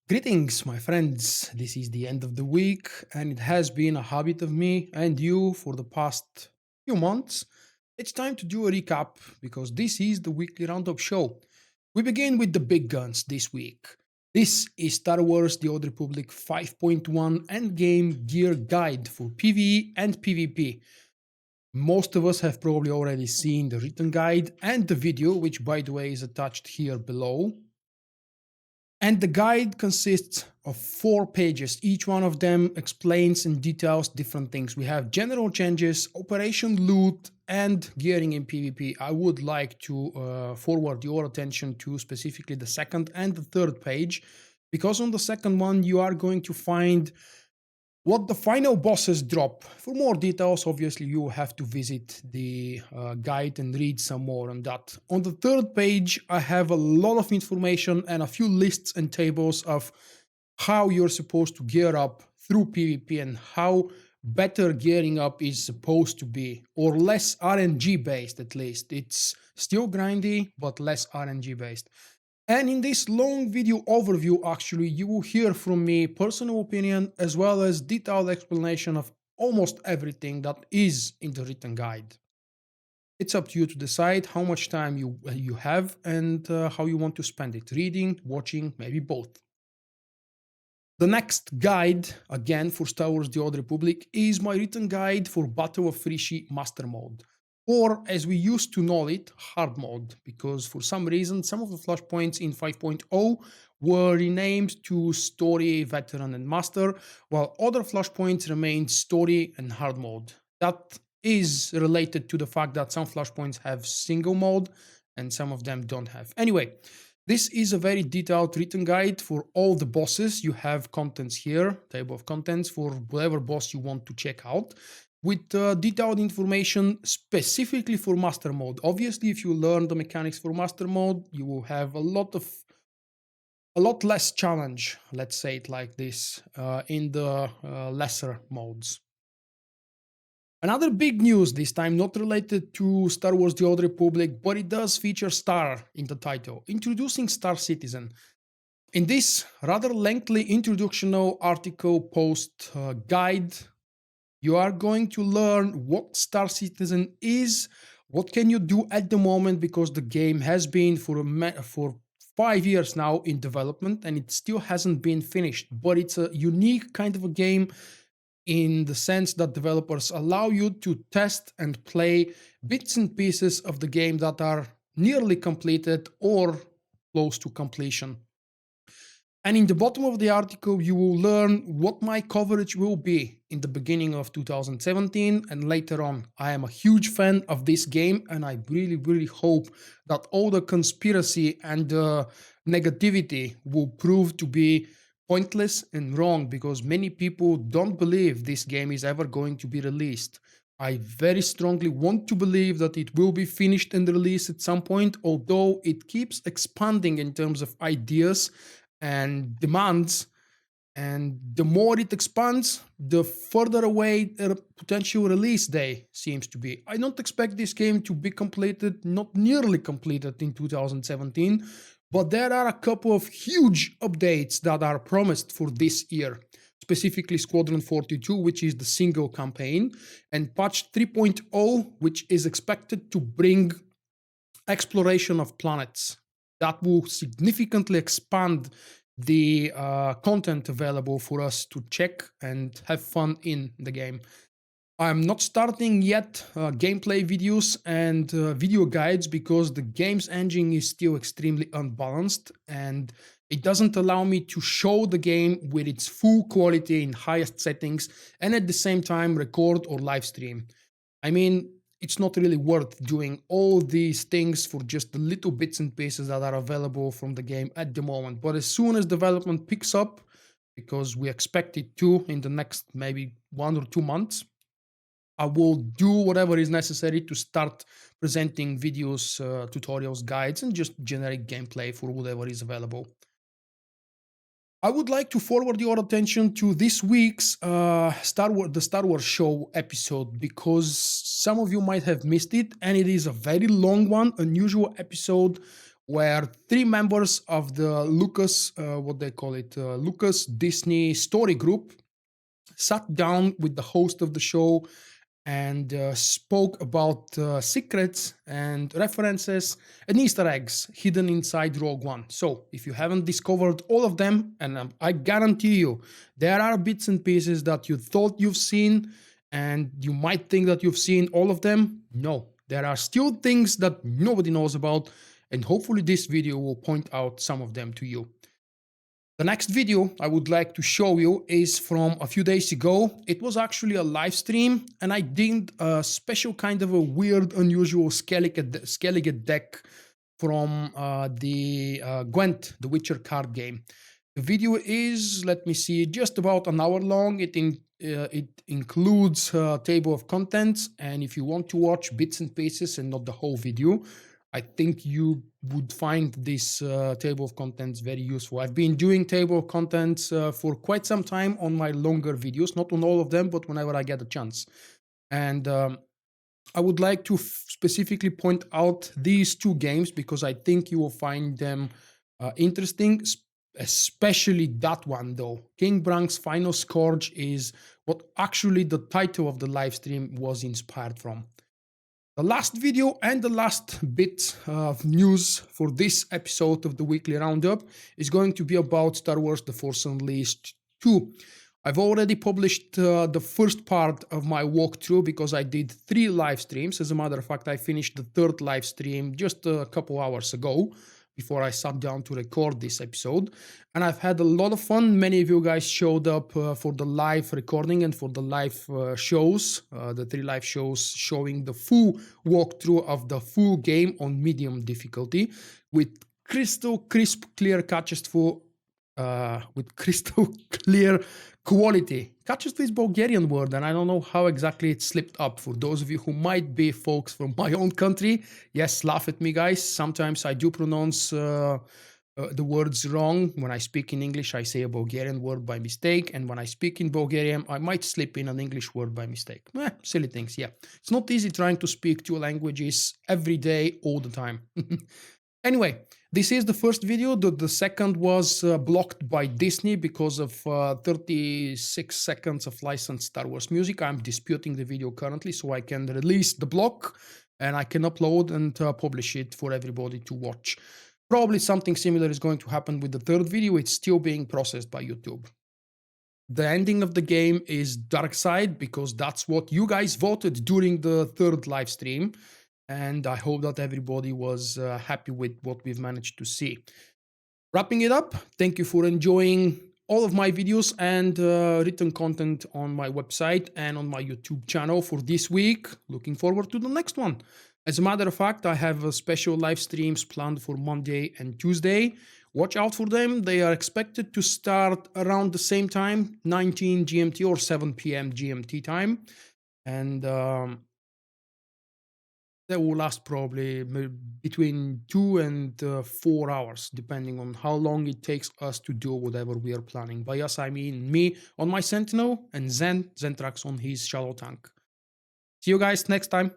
Greetings, my friends. This is the end of the week, and it has been a habit of me and you for the past few months. It's time to do a recap because this is the Weekly Roundup show. We begin with the big guns this week. This is Star Wars The Old Republic 5.1 Endgame Gear Guide for PvE and PvP. Most of us have probably already seen the written guide and the video, which, by the way, is attached here below. And the guide consists of 4 pages. Each one of them explains and details different things. We have general changes, operation loot, and gearing in PvP. I would like to forward your attention to specifically the second and the third page, because on the second one you are going to find what the final bosses drop. For more details, obviously, you have to visit the guide and read some more on that. On the third page, I have a lot of information and a few lists and tables of how you're supposed to gear up through PvP and how better gearing up is supposed to be, or less RNG based at least. It's still grindy, but less RNG based. And in this long video overview, actually, you will hear from me personal opinion as well as detailed explanation of almost everything that is in the written guide. It's up to you to decide how much time you have and how you want to spend it, reading, watching, maybe both. The next guide, again for Star Wars The Old Republic, is my written guide for Battle of Frishi Master Mode, or as we used to know it, hard mode, because for some reason some of the flashpoints in 5.0 were renamed to story, veteran, and master, while other flashpoints remained story and hard mode. That is related to the fact that some flashpoints have single mode and some of them don't have. Anyway, this is a very detailed written guide for all the bosses. You have contents here, table of contents for whatever boss you want to check out, with detailed information specifically for master mode. Obviously, if you learn the mechanics for master mode, you will have a lot less challenge, let's say it like this, in the lesser modes. Another big news, this time not related to Star Wars The Old Republic, but it does feature Star in the title, introducing Star Citizen. In this rather lengthy introductional article post guide, you are going to learn what Star Citizen is, what can you do at the moment, because the game has been for 5 years now in development and it still hasn't been finished. But it's a unique kind of a game in the sense that developers allow you to test and play bits and pieces of the game that are nearly completed or close to completion. And in the bottom of the article, you will learn what my coverage will be in the beginning of 2017 and later on. I am a huge fan of this game, and I really hope that all the conspiracy and negativity will prove to be pointless and wrong, because many people don't believe this game is ever going to be released. I very strongly want to believe that it will be finished and released at some point, although it keeps expanding in terms of ideas and demands, and the more it expands, the further away a potential release day seems to be. I don't expect this game to be completed, not nearly completed in 2017, but there are a couple of huge updates that are promised for this year, specifically Squadron 42, which is the single campaign, and patch 3.0, which is expected to bring exploration of planets. That will significantly expand the content available for us to check and have fun in the game. I'm not starting yet gameplay videos and video guides because the game's engine is still extremely unbalanced and it doesn't allow me to show the game with its full quality in highest settings and at the same time record or live stream. I mean, it's not really worth doing all these things for just the little bits and pieces that are available from the game at the moment. But as soon as development picks up, because we expect it to in the next maybe 1 or 2 months, I will do whatever is necessary to start presenting videos, tutorials, guides, and just generate gameplay for whatever is available. I would like to forward your attention to this week's the Star Wars show episode, because some of you might have missed it, and it is a very long one, unusual episode where three members of the Lucas, what they call it, Lucas Disney Story Group, sat down with the host of the show and spoke about secrets and references and Easter eggs hidden inside Rogue One. So, if you haven't discovered all of them, and I guarantee you, there are bits and pieces that you thought you've seen, and you might think that you've seen all of them. No, there are still things that nobody knows about, and hopefully, this video will point out some of them to you. The next video I would like to show you is from a few days ago. It was actually a live stream, and I did a special kind of a weird, unusual Skellige deck from the Gwent, the Witcher card game. The video is, let me see, just about an hour long. It includes a table of contents, and if you want to watch bits and pieces and not the whole video, I think you would find this table of contents very useful. I've been doing table of contents for quite some time on my longer videos, not on all of them, but whenever I get a chance. And I would like to specifically point out these two games because I think you will find them interesting, especially that one though. King Brank's Final Scourge is what actually the title of the live stream was inspired from. The last video and the last bit of news for this episode of the Weekly Roundup is going to be about Star Wars The Force Unleashed 2. I've already published the first part of my walkthrough because I did 3 live streams. As a matter of fact, I finished the 3rd live stream just a couple hours ago before I sat down to record this episode. And I've had a lot of fun. Many of you guys showed up for the live recording and for the live shows, the 3 live shows showing the full walkthrough of the full game on medium difficulty with crystal crisp, clear Kachestvu, with crystal clear quality. Kachestvu is Bulgarian word, and I don't know how exactly it slipped up. For those of you who might be folks from my own country, yes, laugh at me, guys. Sometimes I do pronounce the words wrong. When I speak in English, I say a Bulgarian word by mistake, and when I speak in Bulgarian, I might slip in an English word by mistake. Silly things, yeah. It's not easy trying to speak 2 languages every day, all the time. Anyway, this is the first video. The second was blocked by Disney because of 36 seconds of licensed Star Wars music. I'm disputing the video currently so I can release the block and I can upload and publish it for everybody to watch. Probably something similar is going to happen with the 3rd video. It's still being processed by YouTube. The ending of the game is Dark Side because that's what you guys voted during the 3rd live stream. And I hope that everybody was happy with what we've managed to see. Wrapping it up, thank you for enjoying all of my videos and written content on my website and on my YouTube channel for this week. Looking forward to the next one. As a matter of fact, I have special live streams planned for Monday and Tuesday. Watch out for them. They are expected to start around the same time, 19 GMT or 7 p.m. GMT time. And that will last probably between 2 and 4 hours, depending on how long it takes us to do whatever we are planning. By us, I mean me on my Sentinel and Zentrax on his shallow tank. See you guys next time.